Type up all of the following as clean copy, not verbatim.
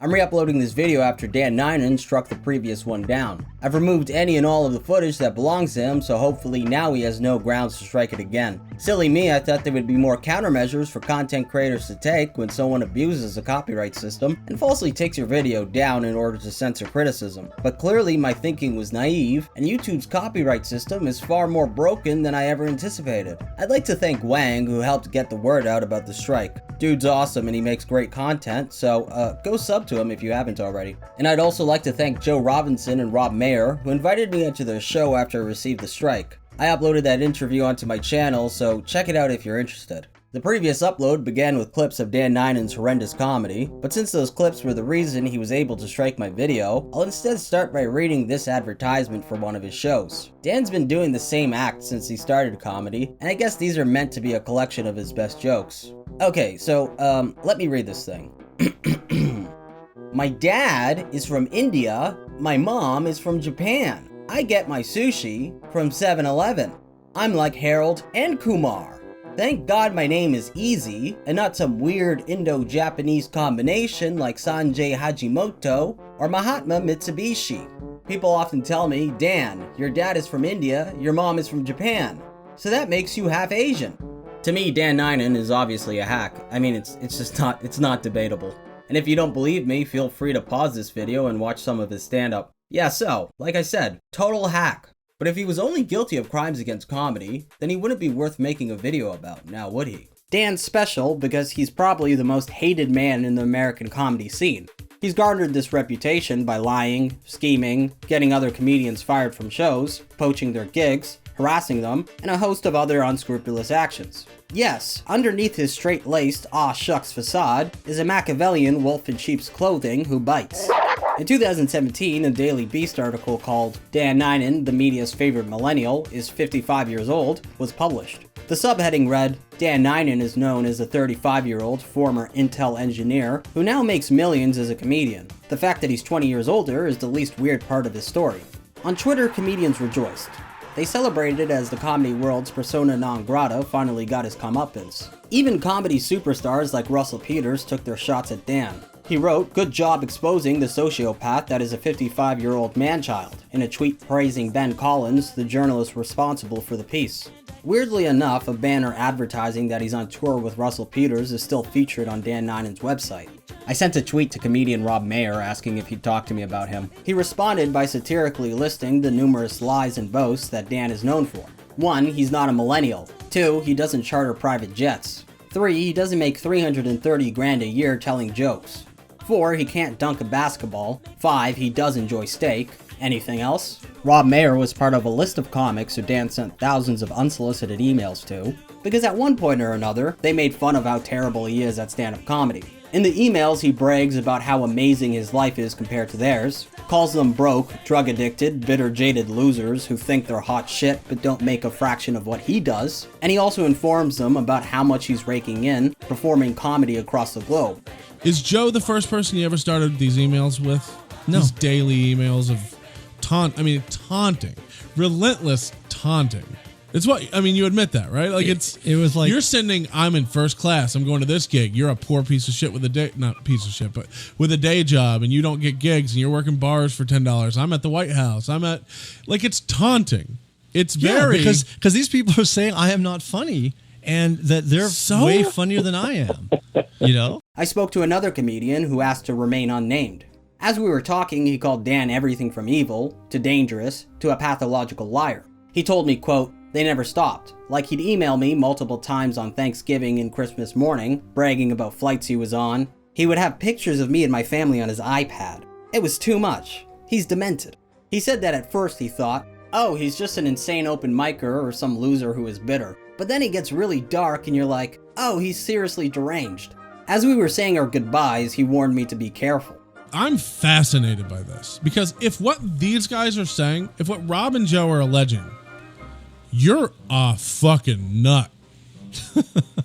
I'm re-uploading this video after Dan Nainan struck the previous one down. I've removed any and all of the footage that belongs to him, so hopefully now he has no grounds to strike it again. Silly me, I thought there would be more countermeasures for content creators to take when someone abuses the copyright system and falsely takes your video down in order to censor criticism. But clearly my thinking was naive, and YouTube's copyright system is far more broken than I ever anticipated. I'd like to thank Wang, who helped get the word out about the strike. Dude's awesome and he makes great content, so go sub to him if you haven't already. And I'd also like to thank Joe Robinson and Rob Mayer, who invited me into their show after I received the strike. I uploaded that interview onto my channel, so check it out if you're interested. The previous upload began with clips of Dan Nainan's horrendous comedy, but since those clips were the reason he was able to strike my video, I'll instead start by reading this advertisement for one of his shows. Dan's been doing the same act since he started comedy, and I guess these are meant to be a collection of his best jokes. Okay, so, let me read this thing. My dad is from India, my mom is from Japan. I get my sushi from 7-Eleven. I'm like Harold and Kumar. Thank God my name is easy, and not some weird Indo-Japanese combination like Sanjay Hajimoto or Mahatma Mitsubishi. People often tell me, Dan, your dad is from India, your mom is from Japan, so that makes you half Asian. To me, Dan Nainan is obviously a hack. I mean, it's not debatable. And if you don't believe me, feel free to pause this video and watch some of his stand-up. Yeah, so, like I said, total hack. But if he was only guilty of crimes against comedy, then he wouldn't be worth making a video about, now would he? Dan's special because he's probably the most hated man in the American comedy scene. He's garnered this reputation by lying, scheming, getting other comedians fired from shows, poaching their gigs, harassing them, and a host of other unscrupulous actions. Yes, underneath his straight-laced, aw shucks facade is a Machiavellian wolf in sheep's clothing who bites. In 2017, a Daily Beast article called Dan Nainan, the media's favorite millennial, is 55 years old, was published. The subheading read, Dan Nainan is known as a 35-year-old former Intel engineer who now makes millions as a comedian. The fact that he's 20 years older is the least weird part of his story. On Twitter, comedians rejoiced. They celebrated as the comedy world's persona non grata finally got his comeuppance. Even comedy superstars like Russell Peters took their shots at Dan. He wrote, "Good job exposing the sociopath that is a 55-year-old man-child," in a tweet praising Ben Collins, the journalist responsible for the piece. Weirdly enough, a banner advertising that he's on tour with Russell Peters is still featured on Dan Nainan's website. I sent a tweet to comedian Rob Mayer asking if he'd talk to me about him. He responded by satirically listing the numerous lies and boasts that Dan is known for. 1, he's not a millennial. 2, he doesn't charter private jets. 3, he doesn't make $330,000 a year telling jokes. 4, he can't dunk a basketball. 5, he does enjoy steak. Anything else? Rob Mayer was part of a list of comics who Dan sent thousands of unsolicited emails to, because at one point or another, they made fun of how terrible he is at stand-up comedy. In the emails, he brags about how amazing his life is compared to theirs, calls them broke, drug-addicted, bitter, jaded losers who think they're hot shit but don't make a fraction of what he does, and he also informs them about how much he's raking in performing comedy across the globe. Is Joe the first person you ever started these emails with? No. These daily emails of taunting, relentless taunting. It's what, I mean, you admit that, right? Like it was like, you're sending, I'm in first class, I'm going to this gig. You're a poor piece of shit with not piece of shit, but with a day job, and you don't get gigs, and you're working bars for $10. I'm at the White House. It's taunting. It's very, because these people are saying I am not funny, and that they're way funnier than I am, you know? I spoke to another comedian who asked to remain unnamed. As we were talking, he called Dan everything from evil, to dangerous, to a pathological liar. He told me, quote, "They never stopped. Like he'd email me multiple times on Thanksgiving and Christmas morning, bragging about flights he was on. He would have pictures of me and my family on his iPad. It was too much. He's demented." He said that at first he thought, oh, he's just an insane open micer or some loser who is bitter. But then he gets really dark and you're like, oh, he's seriously deranged. As we were saying our goodbyes, he warned me to be careful. I'm fascinated by this, because if what these guys are saying, if what Rob and Joe are alleging, you're a fucking nut.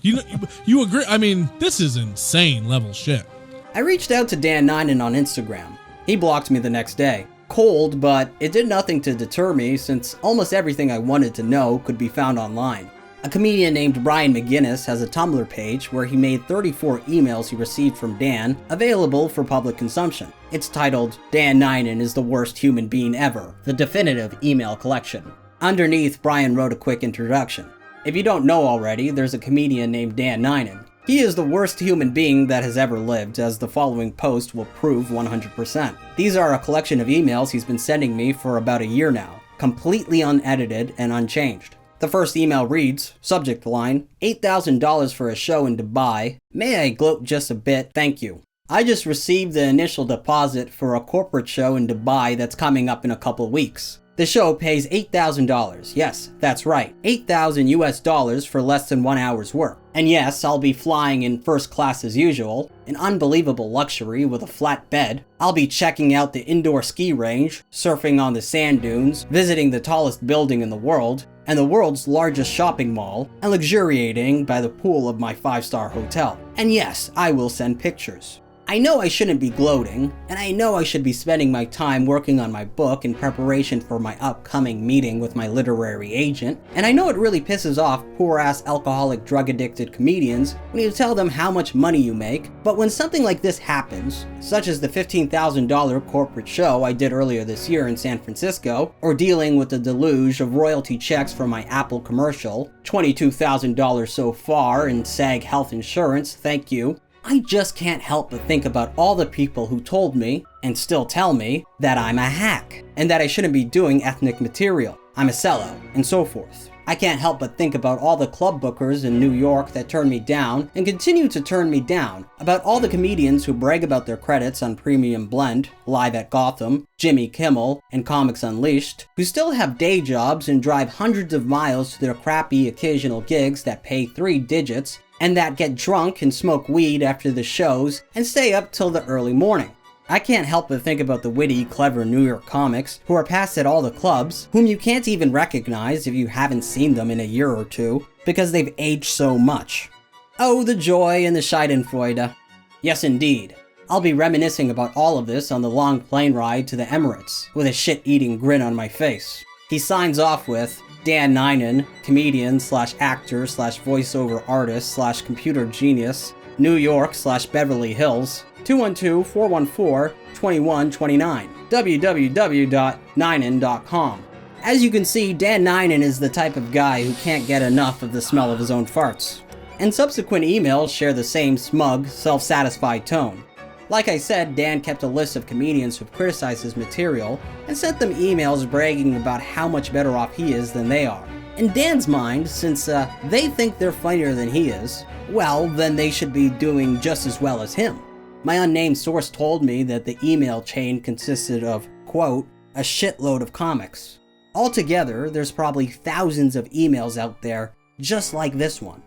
You agree? I mean, this is insane level shit. I reached out to Dan Nainan on Instagram. He blocked me the next day. Cold, but it did nothing to deter me since almost everything I wanted to know could be found online. A comedian named Brian McGinnis has a Tumblr page where he made 34 emails he received from Dan available for public consumption. It's titled, Dan Nainan is the worst human being ever, the definitive email collection. Underneath, Brian wrote a quick introduction. If you don't know already, there's a comedian named Dan Nainan. He is the worst human being that has ever lived, as the following post will prove 100%. These are a collection of emails he's been sending me for about a year now, completely unedited and unchanged. The first email reads, subject line, $8,000 for a show in Dubai. May I gloat just a bit? Thank you. I just received the initial deposit for a corporate show in Dubai that's coming up in a couple weeks. The show pays $8,000. Yes, that's right. $8,000 US for less than 1 hour's work. And yes, I'll be flying in first class as usual, an unbelievable luxury with a flat bed. I'll be checking out the indoor ski range, surfing on the sand dunes, visiting the tallest building in the world, and the world's largest shopping mall, and luxuriating by the pool of my 5-star hotel. And yes, I will send pictures. I know I shouldn't be gloating, and I know I should be spending my time working on my book in preparation for my upcoming meeting with my literary agent, and I know it really pisses off poor-ass alcoholic drug-addicted comedians when you tell them how much money you make, but when something like this happens, such as the $15,000 corporate show I did earlier this year in San Francisco, or dealing with the deluge of royalty checks for my Apple commercial, $22,000 so far in SAG health insurance, thank you, I just can't help but think about all the people who told me, and still tell me, that I'm a hack, and that I shouldn't be doing ethnic material, I'm a sellout, and so forth. I can't help but think about all the club bookers in New York that turned me down, and continue to turn me down, about all the comedians who brag about their credits on Premium Blend, Live at Gotham, Jimmy Kimmel, and Comics Unleashed, who still have day jobs and drive hundreds of miles to their crappy occasional gigs that pay 3 digits, and that get drunk and smoke weed after the shows and stay up till the early morning. I can't help but think about the witty, clever New York comics who are passed at all the clubs, whom you can't even recognize if you haven't seen them in a year or two, because they've aged so much. Oh, the joy and the schadenfreude. Yes, indeed. I'll be reminiscing about all of this on the long plane ride to the Emirates, with a shit-eating grin on my face. He signs off with, Dan Nainan, comedian/actor/voiceover artist/computer genius, New York/Beverly Hills, 212-414-2129, www.nainan.com. As you can see, Dan Nainan is the type of guy who can't get enough of the smell of his own farts. And subsequent emails share the same smug, self-satisfied tone. Like I said, Dan kept a list of comedians who've criticized his material and sent them emails bragging about how much better off he is than they are. In Dan's mind, since they think they're funnier than he is, well, then they should be doing just as well as him. My unnamed source told me that the email chain consisted of, quote, a shitload of comics. Altogether, there's probably thousands of emails out there just like this one.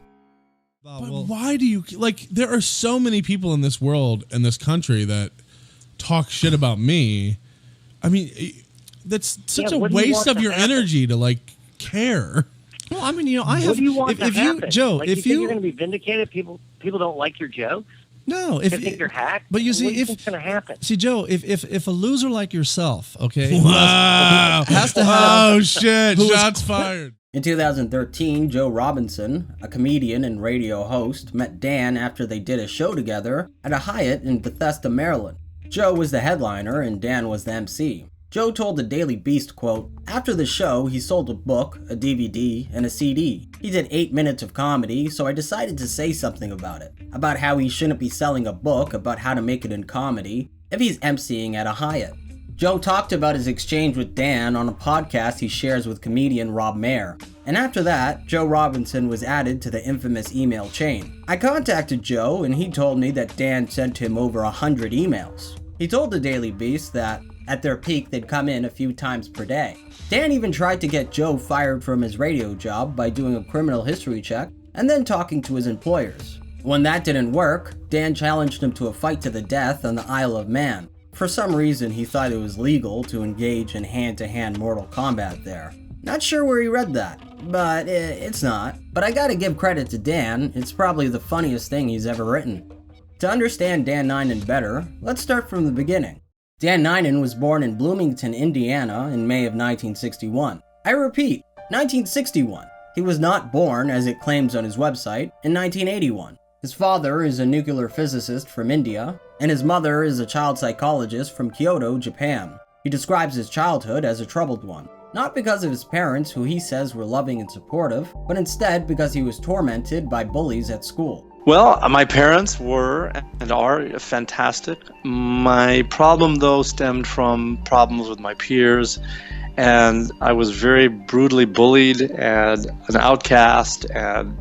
But why do you, like, there are so many people in this world, in this country, that talk shit about me. I mean, that's such a waste of your energy to, like, care. Well, I mean, you know, I have. What do you want to happen? Joe, like, if you're going to be vindicated, people don't like your jokes. No, They think you're hacked. But you see, what do you think's going to happen? See, Joe, if a loser like yourself, okay, Wow. has to have. Oh shit! Shots fired. In 2013, Joe Robinson, a comedian and radio host, met Dan after they did a show together at a Hyatt in Bethesda, Maryland. Joe was the headliner and Dan was the MC. Joe told the Daily Beast, quote, after the show, he sold a book, a DVD, and a CD. He did 8 minutes of comedy, so I decided to say something about it. About how he shouldn't be selling a book about how to make it in comedy if he's MCing at a Hyatt. Joe talked about his exchange with Dan on a podcast he shares with comedian Rob Mayer. And after that, Joe Robinson was added to the infamous email chain. I contacted Joe and he told me that Dan sent him over 100 emails. He told the Daily Beast that at their peak they'd come in a few times per day. Dan even tried to get Joe fired from his radio job by doing a criminal history check and then talking to his employers. When that didn't work, Dan challenged him to a fight to the death on the Isle of Man. For some reason, he thought it was legal to engage in hand-to-hand mortal combat there. Not sure where he read that, but it's not. But I gotta give credit to Dan, it's probably the funniest thing he's ever written. To understand Dan Nainan better, let's start from the beginning. Dan Nainan was born in Bloomington, Indiana in May of 1961. I repeat, 1961. He was not born, as it claims on his website, in 1981. His father is a nuclear physicist from India, and his mother is a child psychologist from Kyoto, Japan. He describes his childhood as a troubled one, not because of his parents, who he says were loving and supportive, but instead because he was tormented by bullies at school. Well, my parents were and are fantastic. My problem, though, stemmed from problems with my peers, and I was very brutally bullied and an outcast, and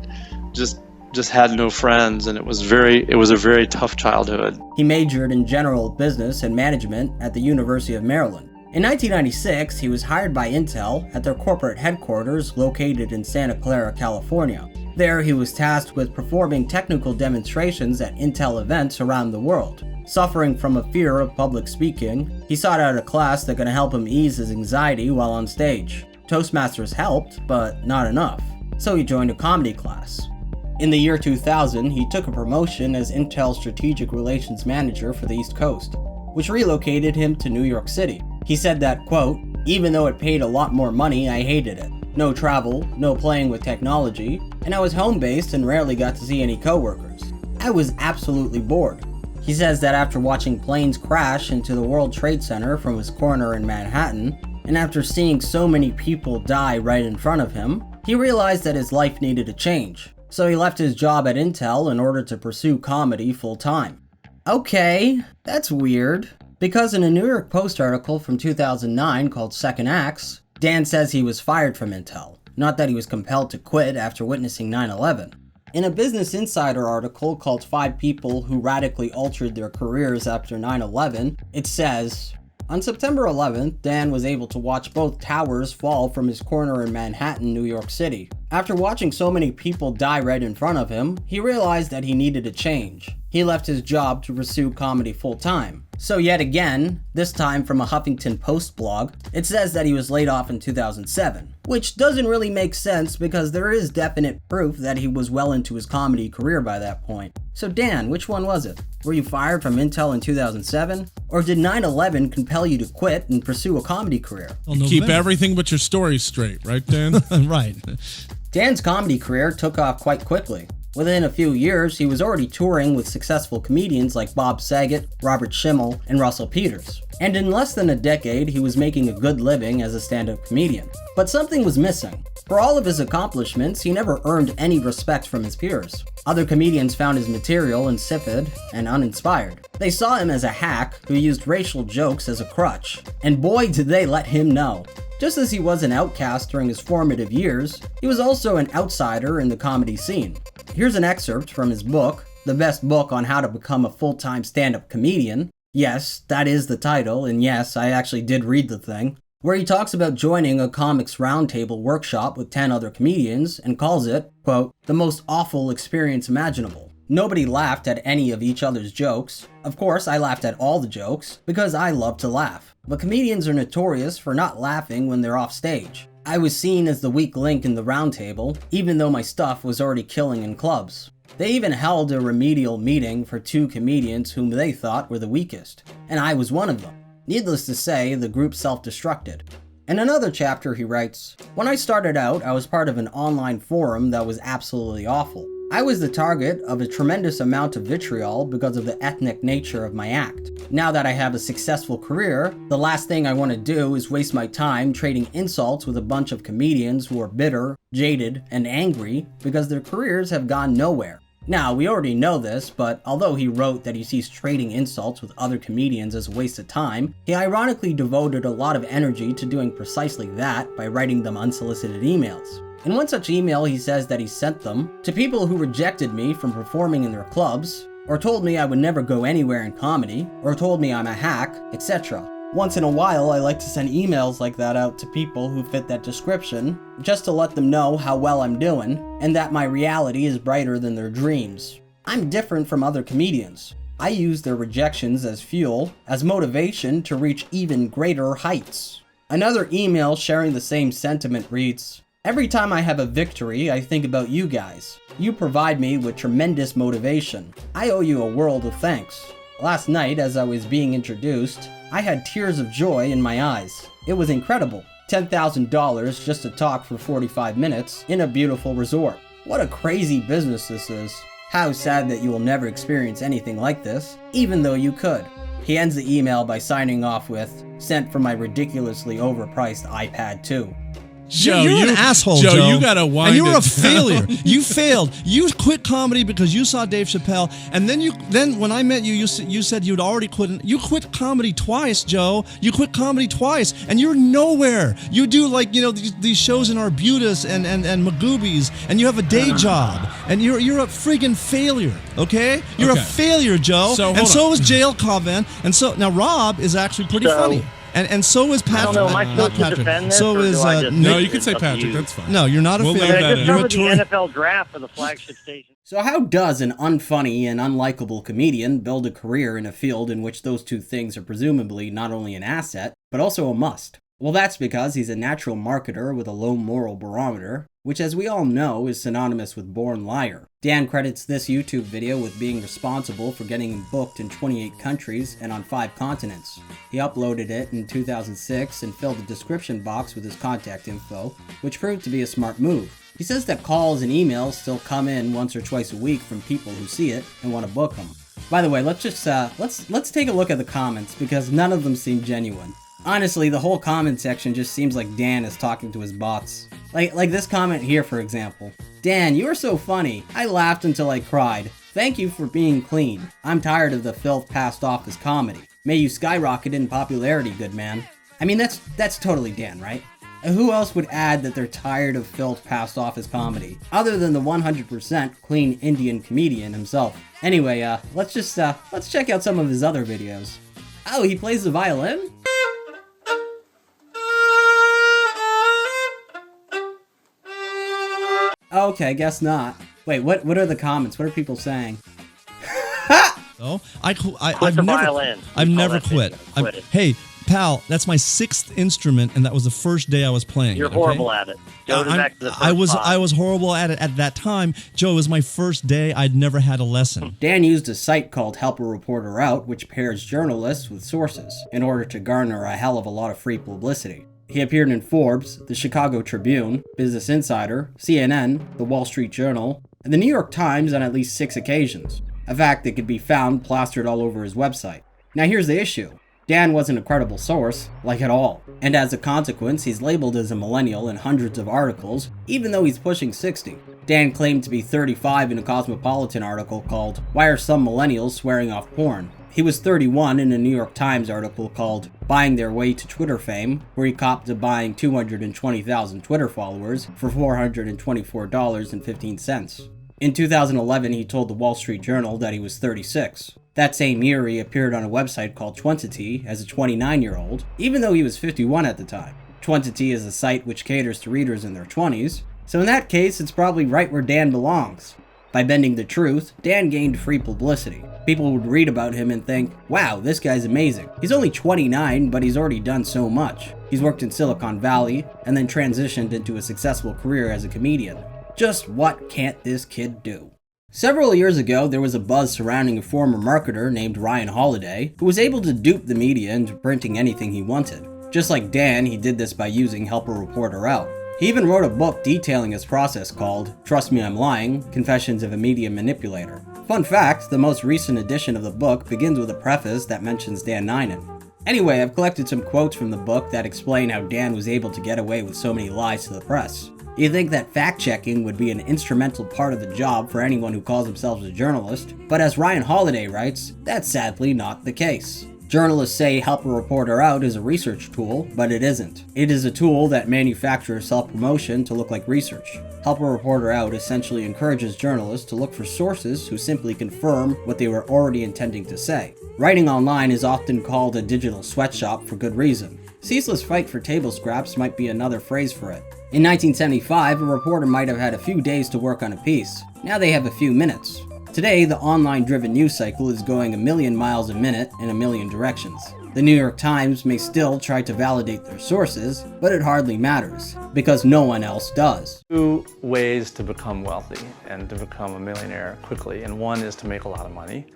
just had no friends, and it was a very tough childhood. He majored in general business and management at the University of Maryland. In 1996, he was hired by Intel at their corporate headquarters located in Santa Clara, California. There, he was tasked with performing technical demonstrations at Intel events around the world. Suffering from a fear of public speaking, he sought out a class that could help him ease his anxiety while on stage. Toastmasters helped, but not enough, so he joined a comedy class. In the year 2000, he took a promotion as Intel Strategic Relations Manager for the East Coast, which relocated him to New York City. He said that, quote, "Even though it paid a lot more money, I hated it. No travel, no playing with technology, and I was home-based and rarely got to see any coworkers. I was absolutely bored." He says that after watching planes crash into the World Trade Center from his corner in Manhattan, and after seeing so many people die right in front of him, he realized that his life needed a change. So he left his job at Intel in order to pursue comedy full-time. Okay, that's weird. Because in a New York Post article from 2009 called Second Acts, Dan says he was fired from Intel, not that he was compelled to quit after witnessing 9/11. In a Business Insider article called 5 People Who Radically Altered Their Careers After 9/11, it says, on September 11th, Dan was able to watch both towers fall from his corner in Manhattan, New York City. After watching so many people die right in front of him, he realized that he needed a change. He left his job to pursue comedy full-time. So yet again, this time from a Huffington Post blog, it says that he was laid off in 2007, which doesn't really make sense because there is definite proof that he was well into his comedy career by that point. So Dan, which one was it? Were you fired from Intel in 2007? Or did 9/11 compel you to quit and pursue a comedy career? Keep everything but your stories straight, right, Dan? Right. Dan's comedy career took off quite quickly. Within a few years, he was already touring with successful comedians like Bob Saget, Robert Schimmel, and Russell Peters. And in less than a decade, he was making a good living as a stand-up comedian. But something was missing. For all of his accomplishments, he never earned any respect from his peers. Other comedians found his material insipid and uninspired. They saw him as a hack who used racial jokes as a crutch. And boy, did they let him know. Just as he was an outcast during his formative years, he was also an outsider in the comedy scene. Here's an excerpt from his book, the best book on how to become a full-time stand-up comedian. Yes, that is the title, and yes, I actually did read the thing, where he talks about joining a comics roundtable workshop with 10 other comedians and calls it, quote, the most awful experience imaginable. Nobody laughed at any of each other's jokes. Of course, I laughed at all the jokes, because I love to laugh. But comedians are notorious for not laughing when they're off stage. I was seen as the weak link in the roundtable, even though my stuff was already killing in clubs. They even held a remedial meeting for 2 comedians whom they thought were the weakest, and I was one of them. Needless to say, the group self-destructed. In another chapter, he writes, "When I started out, I was part of an online forum that was absolutely awful. I was the target of a tremendous amount of vitriol because of the ethnic nature of my act. Now that I have a successful career, the last thing I want to do is waste my time trading insults with a bunch of comedians who are bitter, jaded, and angry because their careers have gone nowhere." Now, we already know this, but although he wrote that he sees trading insults with other comedians as a waste of time, he ironically devoted a lot of energy to doing precisely that by writing them unsolicited emails. In one such email, he says that he sent them to people who rejected me from performing in their clubs, or told me I would never go anywhere in comedy, or told me I'm a hack, etc. Once in a while, I like to send emails like that out to people who fit that description, just to let them know how well I'm doing, and that my reality is brighter than their dreams. I'm different from other comedians. I use their rejections as fuel, as motivation to reach even greater heights. Another email sharing the same sentiment reads, "Every time I have a victory, I think about you guys. You provide me with tremendous motivation. I owe you a world of thanks. Last night, as I was being introduced, I had tears of joy in my eyes. It was incredible. $10,000 just to talk for 45 minutes in a beautiful resort. What a crazy business this is. How sad that you will never experience anything like this, even though you could. He ends the email by signing off with, "Sent from my ridiculously overpriced iPad 2. Joe, you're an asshole, Joe. You gotta wind and you were it a failure. You failed. You quit comedy because you saw Dave Chappelle, and then when I met you, you said you'd already quit. You quit comedy twice, Joe. You quit comedy twice, and you're nowhere. You do these shows in Arbutus and Magoobies, and you have a day job, and you're a friggin' failure. Okay, you're a failure, Joe. So is JL Coven, and so now Rob is actually pretty funny. And so is Patrick. I don't know, am I supposed to defend this? So or is do I just no, you can say Patrick. That's fine. No, you're not a failure. leave that Just in. cover the NFL draft for the flagship station. So how does an unfunny and unlikable comedian build a career in a field in which those two things are presumably not only an asset, but also a must? Well, that's because he's a natural marketer with a low moral barometer, which as we all know is synonymous with born liar. Dan credits this YouTube video with being responsible for getting him booked in 28 countries and on 5 continents. He uploaded it in 2006 and filled the description box with his contact info, which proved to be a smart move. He says that calls and emails still come in once or twice a week from people who see it and want to book him. By the way, let's take a look at the comments because none of them seem genuine. Honestly, the whole comment section just seems like Dan is talking to his bots. Like this comment here, for example. "Dan, you are so funny. I laughed until I cried. Thank you for being clean. I'm tired of the filth passed off as comedy. May you skyrocket in popularity, good man." I mean, that's totally Dan, right? Who else would add that they're tired of filth passed off as comedy, other than the 100% clean Indian comedian himself? Anyway, let's check out some of his other videos. Oh, he plays the violin? Okay, guess not. Wait, what are the comments? What are people saying? No, I've the violin. never quit. Hey, pal, that's my 6th instrument, and that was the first day I was playing. You're horrible at it. Go back to the first I was 5. horrible at it at that time. Joe, it was my first day. I'd never had a lesson. Dan used a site called Help a Reporter Out, which pairs journalists with sources, in order to garner a hell of a lot of free publicity. He appeared in Forbes, the Chicago Tribune, Business Insider, CNN, the Wall Street Journal, and the New York Times on at least 6 occasions, a fact that could be found plastered all over his website. Now here's the issue. Dan wasn't a credible source, like at all, and as a consequence, he's labeled as a millennial in hundreds of articles, even though he's pushing 60. Dan claimed to be 35 in a Cosmopolitan article called, "Why Are Some Millennials Swearing Off Porn?" He was 31 in a New York Times article called "Buying Their Way to Twitter Fame," where he copped to buying 220,000 Twitter followers for $424.15. In 2011, he told the Wall Street Journal that he was 36. That same year, he appeared on a website called Twentity as a 29-year-old, even though he was 51 at the time. Twentity is a site which caters to readers in their 20s, so in that case, it's probably right where Dan belongs. By bending the truth, Dan gained free publicity. People would read about him and think, wow, this guy's amazing. He's only 29, but he's already done so much. He's worked in Silicon Valley, and then transitioned into a successful career as a comedian. Just what can't this kid do? Several years ago, there was a buzz surrounding a former marketer named Ryan Holiday, who was able to dupe the media into printing anything he wanted. Just like Dan, he did this by using Help a Reporter Out. He even wrote a book detailing his process called Trust Me I'm Lying, Confessions of a Media Manipulator. Fun fact, the most recent edition of the book begins with a preface that mentions Dan Nainan. Anyway, I've collected some quotes from the book that explain how Dan was able to get away with so many lies to the press. You'd think that fact-checking would be an instrumental part of the job for anyone who calls themselves a journalist, but as Ryan Holiday writes, that's sadly not the case. Journalists say Help a Reporter Out is a research tool, but it isn't. It is a tool that manufactures self-promotion to look like research. Help a Reporter Out essentially encourages journalists to look for sources who simply confirm what they were already intending to say. Writing online is often called a digital sweatshop for good reason. Ceaseless fight for table scraps might be another phrase for it. In 1975, a reporter might have had a few days to work on a piece. Now they have a few minutes. Today, the online-driven news cycle is going a million miles a minute in a million directions. The New York Times may still try to validate their sources, but it hardly matters, because no one else does. 2 ways to become wealthy and to become a millionaire quickly, and one is to make a lot of money,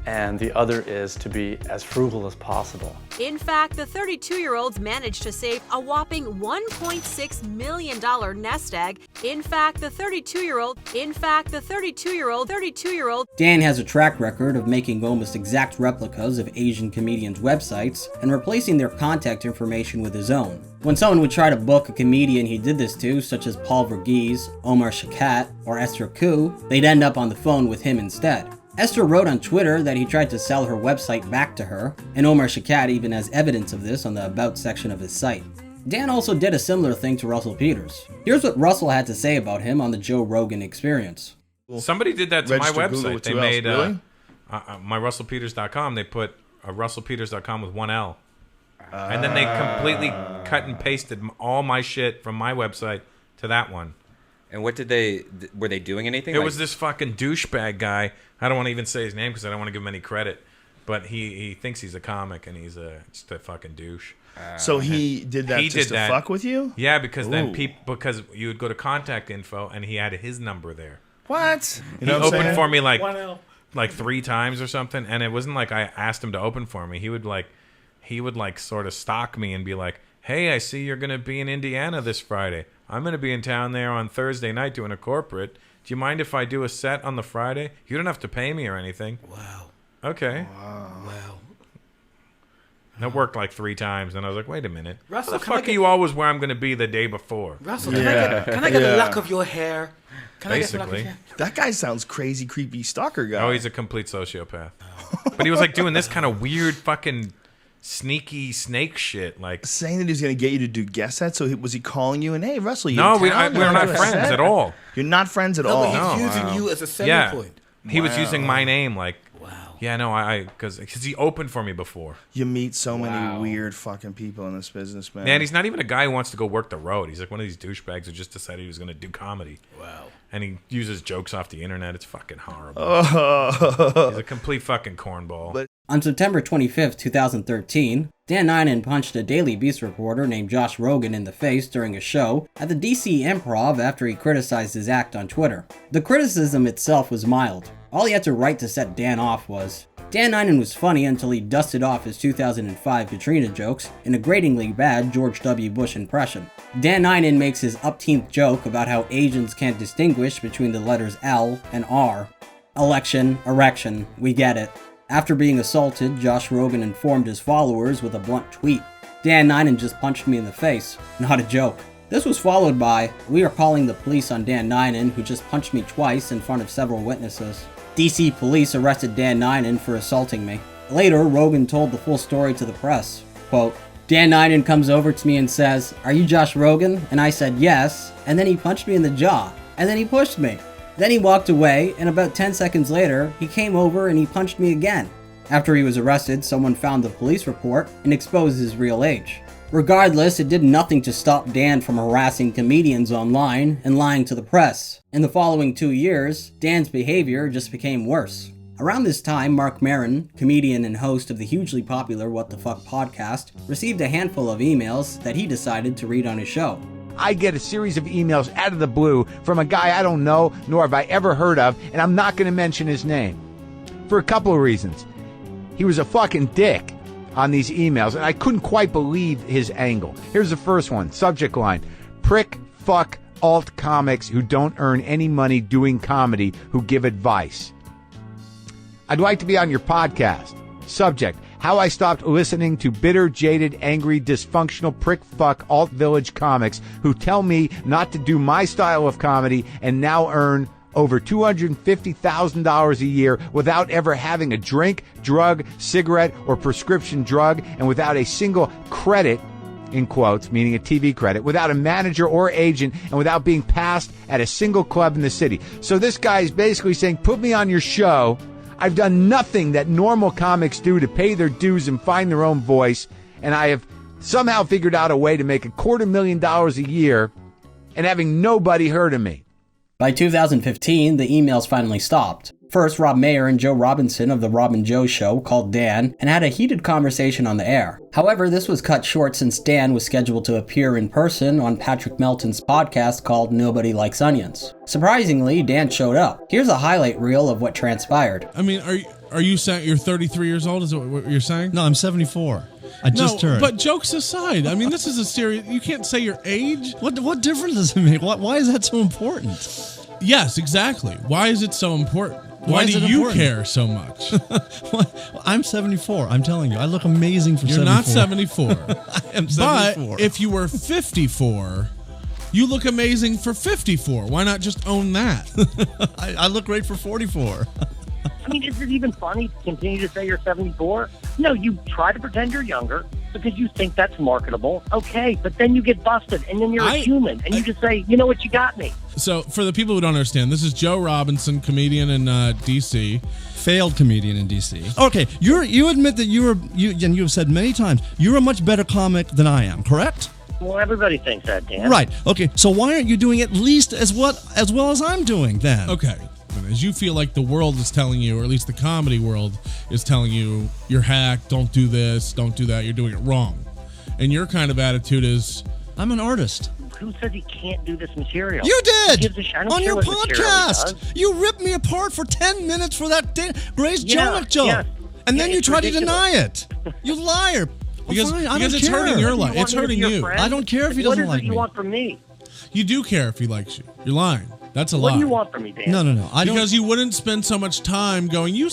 and the other is to be as frugal as possible. In fact, the 32-year-olds managed to save a whopping $1.6 million nest egg. Dan has a track record of making almost exact replicas of Asian comedians' websites and replacing their contact information with his own. When someone would try to book a comedian he did this to, such as Paul Verghese, Omar Shakat, or Esther Koo, they'd end up on the phone with him instead. Esther wrote on Twitter that he tried to sell her website back to her, and Omar Shakat even has evidence of this on the About section of his site. Dan also did a similar thing to Russell Peters. Here's what Russell had to say about him on the Joe Rogan Experience. Somebody did that to my website. They made myrussellpeters.com. They put russellpeters.com with one L. And then they completely cut and pasted all my shit from my website to that one. And what were they doing anything? It was this fucking douchebag guy. I don't want to even say his name because I don't want to give him any credit. But he thinks he's a comic and he's just a fucking douche. So he did that just to fuck with you? Yeah, because then because you would go to contact info and he had his number there. What? He opened for me like 3 times or something, and it wasn't like I asked him to open for me. He would sort of stalk me and be like, "Hey, I see you're gonna be in Indiana this Friday. I'm gonna be in town there on Thursday night doing a corporate. Do you mind if I do a set on the Friday? You don't have to pay me or anything." Wow. Okay. Wow. That worked like 3 times, and I was like, "Wait a minute, Russell, how the fuck are you always where I'm gonna be the day before?" Russell, can I get a lock of your hair? Basically. That guy sounds crazy, creepy stalker guy. Oh, he's a complete sociopath. But he was like doing this kind of weird fucking sneaky snake shit, like saying that he was going to get you to do guest sets. So was he calling you and, "Hey, Russell, you no, we're not friends at all. You're not friends at all. But he's using you as a selling point. He was using my name, like. Yeah, no, because he opened for me before. You meet so many weird fucking people in this business, man. And he's not even a guy who wants to go work the road. He's like one of these douchebags who just decided he was going to do comedy. Wow. And he uses jokes off the internet. It's fucking horrible. He's a complete fucking cornball. On September 25th, 2013, Dan Nainan punched a Daily Beast reporter named Josh Rogan in the face during a show at the DC Improv after he criticized his act on Twitter. The criticism itself was mild. All he had to write to set Dan off was, Dan Nainan was funny until he dusted off his 2005 Katrina jokes in a gratingly bad George W. Bush impression. Dan Nainan makes his upteenth joke about how Asians can't distinguish between the letters L and R. Election, erection, we get it. After being assaulted, Josh Rogan informed his followers with a blunt tweet. Dan Nainan just punched me in the face. Not a joke. This was followed by, we are calling the police on Dan Nainan, who just punched me twice in front of several witnesses. DC police arrested Dan Nainan for assaulting me. Later, Rogan told the full story to the press. Quote, Dan Nainan comes over to me and says, "Are you Josh Rogan?" And I said, "Yes." And then he punched me in the jaw. And then he pushed me. Then he walked away, and about 10 seconds later, he came over and he punched me again. After he was arrested, someone found the police report and exposed his real age. Regardless, it did nothing to stop Dan from harassing comedians online and lying to the press. In the following 2 years, Dan's behavior just became worse. Around this time, Mark Maron, comedian and host of the hugely popular What the Fuck podcast, received a handful of emails that he decided to read on his show. I get a series of emails out of the blue from a guy I don't know, nor have I ever heard of, and I'm not going to mention his name. For a couple of reasons. He was a fucking dick on these emails, and I couldn't quite believe his angle. Here's the first one. Subject line. Prick, fuck, alt comics who don't earn any money doing comedy who give advice. I'd like to be on your podcast. Subject. How I stopped listening to bitter, jaded, angry, dysfunctional prick fuck alt village comics who tell me not to do my style of comedy and now earn over $250,000 a year without ever having a drink, drug, cigarette, or prescription drug, and without a single credit, in quotes, meaning a TV credit, without a manager or agent, and without being passed at a single club in the city. So this guy is basically saying, put me on your show. I've done nothing that normal comics do to pay their dues and find their own voice, and I have somehow figured out a way to make $250,000 a year and having nobody heard of me. By 2015, the emails finally stopped. First, Rob Mayer and Joe Robinson of The Rob and Joe Show called Dan and had a heated conversation on the air. However, this was cut short since Dan was scheduled to appear in person on Patrick Melton's podcast called Nobody Likes Onions. Surprisingly, Dan showed up. Here's a highlight reel of what transpired. I mean, Are you saying you're 33 years old? Is that what you're saying? No, I'm 74. I just turned. But jokes aside, I mean, this is a serious. You can't say your age. What difference does it make? Why is that so important? Yes, exactly. Why is it so important? Why do you care so much? I'm 74. I'm telling you, I look amazing for 74. You're not 74. I am 74. But if you were 54, you look amazing for 54. Why not just own that? I look great for 44. I mean, is it even funny to continue to say you're 74? No, you try to pretend you're younger because you think that's marketable. Okay, but then you get busted, and then you're a human, and you just say, you know what, you got me. So, for the people who don't understand, this is Joe Robinson, comedian in D.C. Failed comedian in D.C. Okay, you admit that and you have said many times, you're a much better comic than I am, correct? Well, everybody thinks that, Dan. Right. Okay, so why aren't you doing at least as well as I'm doing then? Okay. As you feel like the world is telling you, or at least the comedy world is telling you, you're hacked, don't do this, don't do that, you're doing it wrong. And your kind of attitude is, I'm an artist. Who says he can't do this material? You did! On your podcast! You ripped me apart for 10 minutes for that Grace Jones joke. Yeah. And then you try to deny it. You liar. Because it's hurting your life. It's hurting you. I don't care if he doesn't like me. What is it you want from me? You do care if he likes you. You're lying. That's a lie. What do you want from me, Dan? No. Because you wouldn't spend so much time going, you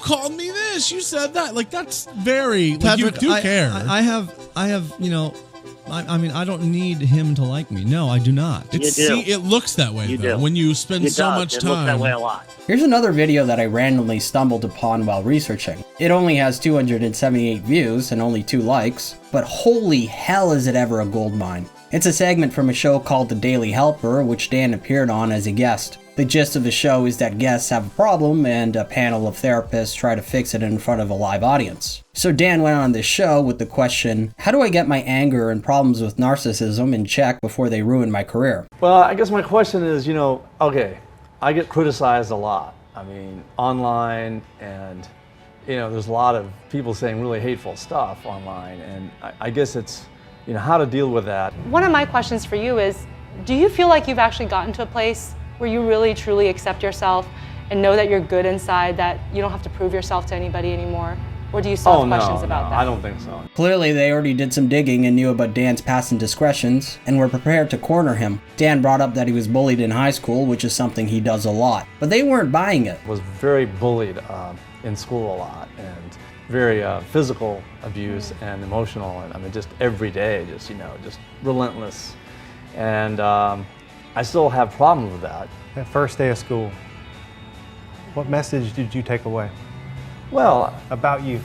called me this, you said that. Like, that's very, Patrick, like, you do care. I have, I mean, I don't need him to like me. No, I do not. It looks that way, though, when you spend so much time. It looks that way a lot. Here's another video that I randomly stumbled upon while researching. It only has 278 views and only 2 likes, but holy hell is it ever a goldmine. It's a segment from a show called The Daily Helper, which Dan appeared on as a guest. The gist of the show is that guests have a problem and a panel of therapists try to fix it in front of a live audience. So Dan went on this show with the question, how do I get my anger and problems with narcissism in check before they ruin my career? Well, I guess my question is, okay, I get criticized a lot. I mean, online, and, there's a lot of people saying really hateful stuff online, and I guess it's, how to deal with that. One of my questions for you is, do you feel like you've actually gotten to a place where you really truly accept yourself and know that you're good inside, that you don't have to prove yourself to anybody anymore? Or do you still have questions about that? I don't think so. Clearly, they already did some digging and knew about Dan's past indiscretions, and were prepared to corner him. Dan brought up that he was bullied in high school, which is something he does a lot. But they weren't buying it. Was very bullied in school a lot, and very physical abuse and emotional, and I mean, just every day, just relentless. And I still have problems with that. That first day of school, what message did you take away? Well, about you.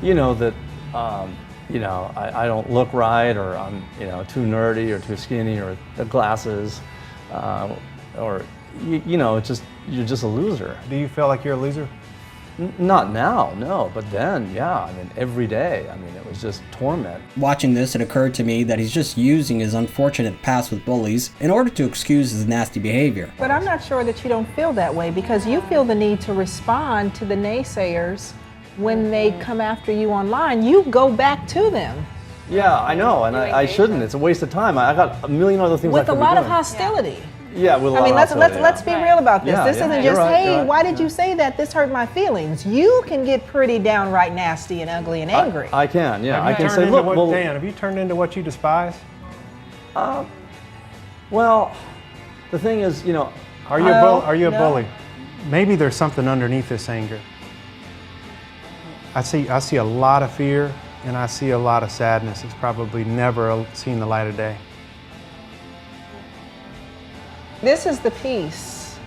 That, I don't look right, or I'm, too nerdy or too skinny, or the glasses, or, it's just, you're just a loser. Do you feel like you're a loser? Not now, no, but then, yeah, I mean, every day, I mean, it was just torment. Watching this, it occurred to me that he's just using his unfortunate past with bullies in order to excuse his nasty behavior. But I'm not sure that you don't feel that way, because you feel the need to respond to the naysayers when they come after you online. You go back to them. Yeah, I know, and I shouldn't. It's a waste of time. I got a million other things I could be doing. With a lot of hostility. Yeah, with a lot I mean, of hostility, let's be real about this. This isn't just, hey, right. why did you say that? This hurt my feelings. You can get pretty downright nasty and ugly and angry. I can, yeah. I can say, look, Dan, have you turned into what you despise? Well, the thing is, Are you a bully? Maybe there's something underneath this anger. I see a lot of fear, and I see a lot of sadness. It's probably never seen the light of day. This is the piece.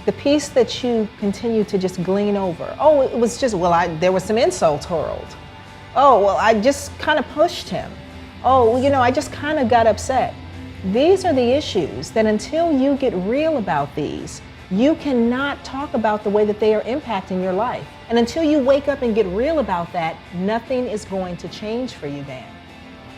The piece that you continue to just glean over. Oh, it was just, there was some insults hurled. Oh, well, I just kind of pushed him. Oh, I just kind of got upset. These are the issues that until you get real about these, you cannot talk about the way that they are impacting your life. And until you wake up and get real about that, nothing is going to change for you, Dan.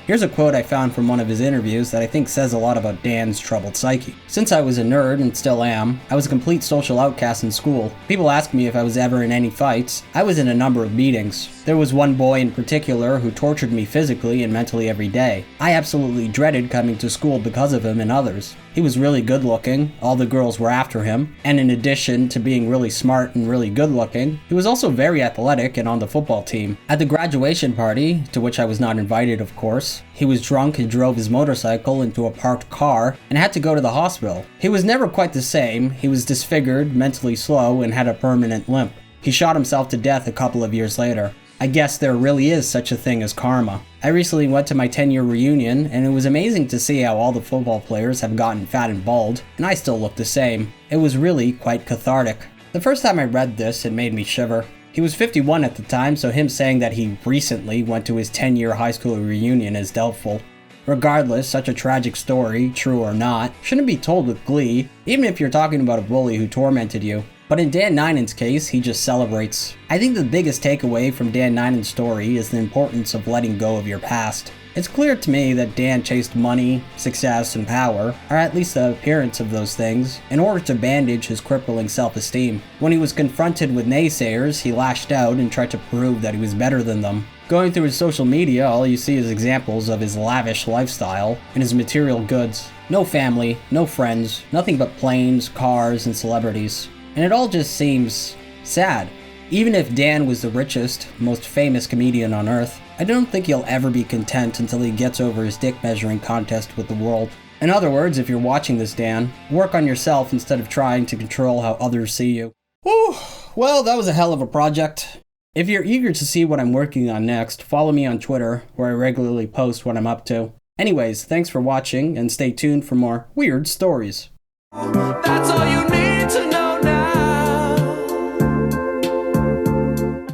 Here's a quote I found from one of his interviews that I think says a lot about Dan's troubled psyche. Since I was a nerd, and still am, I was a complete social outcast in school. People asked me if I was ever in any fights. I was in a number of meetings. There was one boy in particular who tortured me physically and mentally every day. I absolutely dreaded coming to school because of him and others. He was really good looking, all the girls were after him, and in addition to being really smart and really good looking, he was also very athletic and on the football team. At the graduation party, to which I was not invited of course, he was drunk and drove his motorcycle into a parked car and had to go to the hospital. He was never quite the same, he was disfigured, mentally slow, and had a permanent limp. He shot himself to death a couple of years later. I guess there really is such a thing as karma. I recently went to my 10-year reunion, and it was amazing to see how all the football players have gotten fat and bald, and I still look the same. It was really quite cathartic. The first time I read this, it made me shiver. He was 51 at the time, so him saying that he recently went to his 10-year high school reunion is doubtful. Regardless, such a tragic story, true or not, shouldn't be told with glee, even if you're talking about a bully who tormented you. But in Dan Nainan's case, he just celebrates. I think the biggest takeaway from Dan Nainan's story is the importance of letting go of your past. It's clear to me that Dan chased money, success, and power, or at least the appearance of those things, in order to bandage his crippling self-esteem. When he was confronted with naysayers, he lashed out and tried to prove that he was better than them. Going through his social media, all you see is examples of his lavish lifestyle and his material goods. No family, no friends, nothing but planes, cars, and celebrities. And it all just seems sad. Even if Dan was the richest, most famous comedian on earth, I don't think he'll ever be content until he gets over his dick measuring contest with the world. In other words, if you're watching this, Dan, work on yourself instead of trying to control how others see you. Whew, well, that was a hell of a project. If you're eager to see what I'm working on next, follow me on Twitter, where I regularly post what I'm up to. Anyways, thanks for watching, and stay tuned for more weird stories. That's all you need to know.